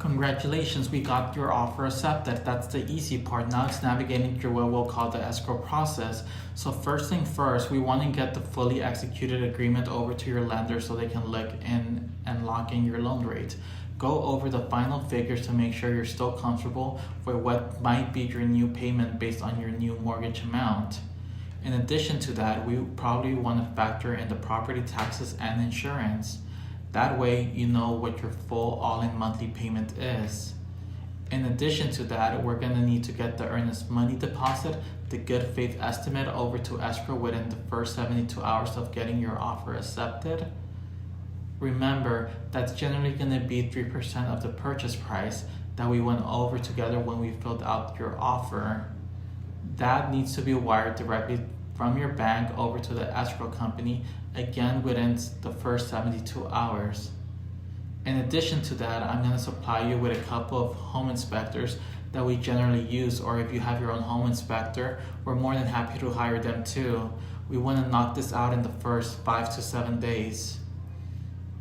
Congratulations, we got your offer accepted. That's the easy part. Now it's navigating through what we'll call the escrow process. So first thing first, we want to get the fully executed agreement over to your lender so they can look in and lock in your loan rate. Go over the final figures to make sure you're still comfortable with what might be your new payment based on your new mortgage amount. In addition to that, we probably want to factor in the property taxes and insurance. That way you know what your full all-in monthly payment is. In addition to that, we're going to need to get the earnest money deposit, the good faith estimate over to escrow within the first 72 hours of getting your offer accepted. Remember, that's generally going to be 3% of the purchase price that we went over together when we filled out your offer. That needs to be wired directly from your bank over to the escrow company, again within the first 72 hours. In addition to that, I'm going to supply you with a couple of home inspectors that we generally use, or if you have your own home inspector, we're more than happy to hire them too. We want to knock this out in the first 5 to 7 days.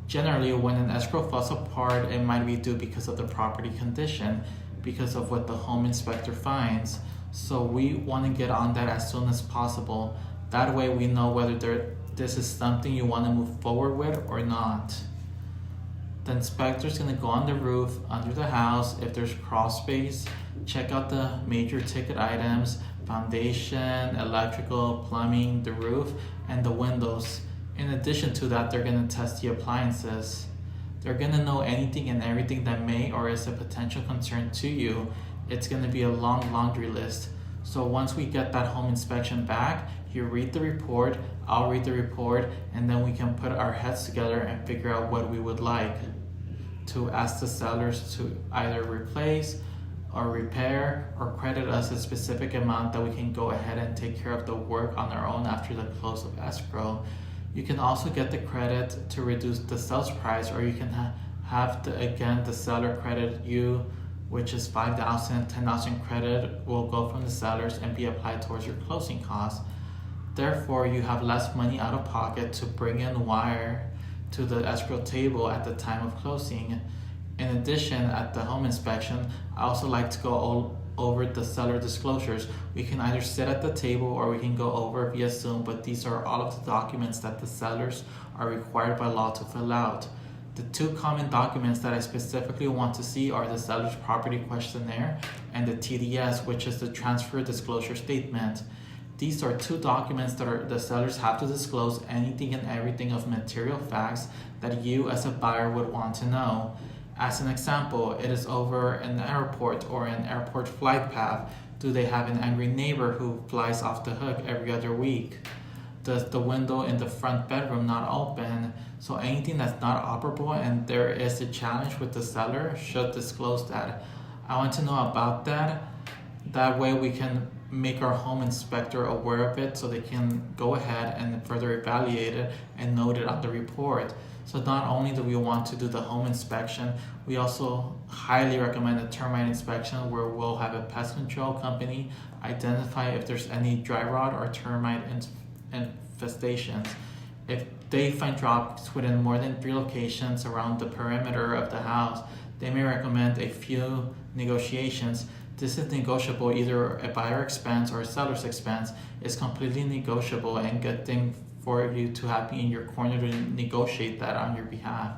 Generally, when an escrow falls apart, it might be due because of the property condition, because of what the home inspector finds. So we want to get on that as soon as possible. That way we know whether this is something you want to move forward with or not. The inspector is going to go on the roof, under the house, if there's crawl space, check out the major ticket items, foundation, electrical, plumbing, the roof, and the windows. In addition to that, they're going to test the appliances. They're going to know anything and everything that may or is a potential concern to you. It's going to be a long laundry list. So once we get that home inspection back, you read the report, I'll read the report, and then we can put our heads together and figure out what we would like to ask the sellers to either replace or repair or credit us a specific amount that we can go ahead and take care of the work on our own after the close of escrow. You can also get the credit to reduce the sales price, or you can have the seller credit you, which is $5,000, $10,000 credit will go from the sellers and be applied towards your closing costs. Therefore, you have less money out of pocket to bring in wire to the escrow table at the time of closing. In addition, at the home inspection, I also like to go over the seller disclosures. We can either sit at the table or we can go over via Zoom, but these are all of the documents that the sellers are required by law to fill out. The two common documents that I specifically want to see are the seller's property questionnaire and the TDS, which is the transfer disclosure statement. These are two documents that the sellers have to disclose anything and everything of material facts that you as a buyer would want to know. As an example, it is over an airport or an airport flight path. Do they have an angry neighbor who flies off the hook every other week? Does the window in the front bedroom not open? So anything that's not operable and there is a challenge with the seller should disclose that. I want to know about that. That way we can make our home inspector aware of it so they can go ahead and further evaluate it and note it on the report. So not only do we want to do the home inspection, we also highly recommend a termite inspection where we'll have a pest control company identify if there's any dry rot or termite infestations. If they find drops within more than 3 locations around the perimeter of the house, they may recommend a few negotiations. This is negotiable, either a buyer expense or a seller's expense. It's completely negotiable, and good thing for you to have me in your corner to negotiate that on your behalf.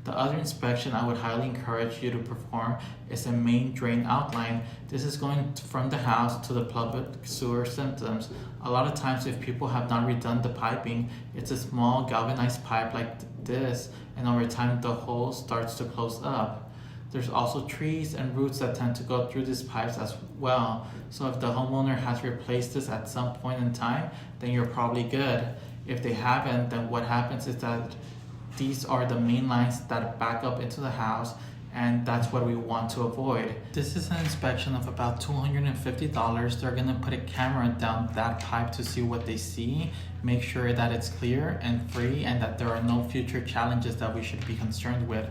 The other inspection I would highly encourage you to perform is a main drain outline. This is going from the house to the public sewer systems. A lot of times if people have not redone the piping, it's a small galvanized pipe like this, and over time the hole starts to close up. There's also trees and roots that tend to go through these pipes as well. So if the homeowner has replaced this at some point in time, then you're probably good. If they haven't, then what happens is that these are the main lines that back up into the house, and that's what we want to avoid. This is an inspection of about $250. They're gonna put a camera down that pipe to see what they see, make sure that it's clear and free and that there are no future challenges that we should be concerned with.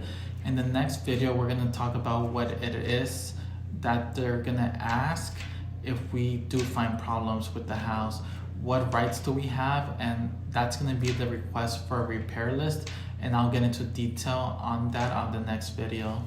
In the next video, we're gonna talk about what it is that they're gonna ask if we do find problems with the house. What rights do we have? And that's gonna be the request for a repair list, and I'll get into detail on that on the next video.